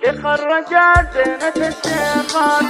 شيخ الرجال زينة الشيخات.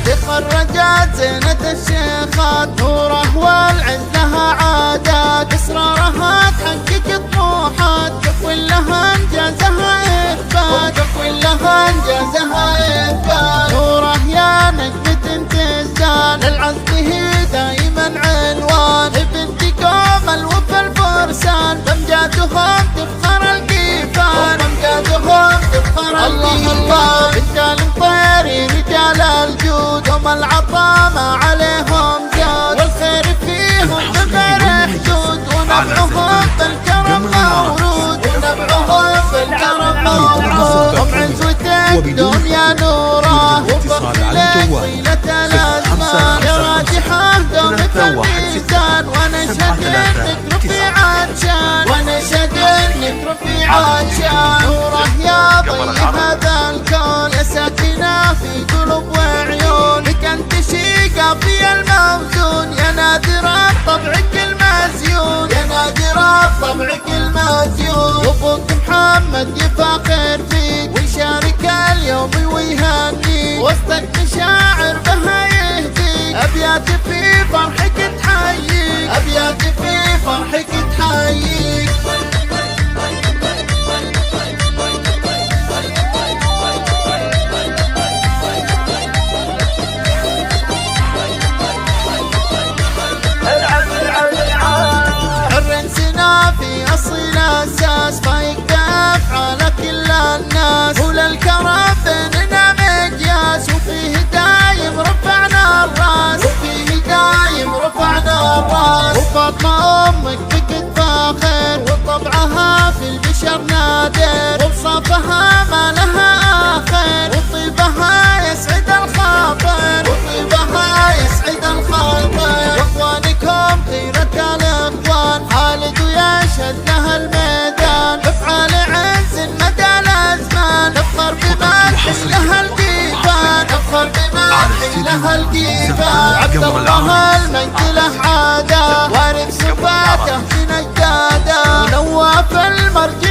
شيخ الرجال زينة الشيخات، نوره والعز لها عادات، اسرارها تحقق طموحات، كل لها انجازها اثبات، كل لها انجازها اثبات. نوره يا نجمة تزدان، العزم هي دايما عنوان، بنتكم الوفا الفرسان، بامجادهم تفخر القيفان، بامجادهم تفخر القيفان. رجال طيري رجال الجود، هم العطا ما عليهم زاد، والخير فيهم بغير حدود، ونبعهم بالكرم مورود، ونبعهم بالكرم مورود. هم عنزوة الدنيا نوره، وفخر لك طيلة الازمان، يا راجحه دومك الميزان، ونشهد انك رفيعة شان، ونشهد انك رفيعة شان. نوره يا ضي هذا الكون، يا ساكنة في قلوب وعيون، لك انت شيقة في الموزون، يا نادرة بطبعك المزيون، يا نادرة بطبعك المزيون. وابوك محمد يفاخر فيك، ويشارك اليوم ويهنيك، وسطك مشاعر بها يهديك، ابيات في فرحك تحييك، ابيات في فرحك تحييك. في أصيل أساس، ما يقدر على كل الناس، هو للكرم بيننا مقياس، وفيه دايم رفعنا الراس، وفيه دايم رفعنا الراس. وفاطمة أمك بك تفاخر، وطبعها في البشر نادر، وبصفها ما لها آخر، وطيبها يسعد الخاطر، وطيبها يسعد الخاطر. واخوانكم خيرة الاخوان، خالد ويشهد له الميدان، افعال عز مدى الازمان، نفخر بما لها القيفان، نفخر بما لها القيفان. عبد الله المجد له عاده، وارث صفاته في نجاده، ونواف المرجع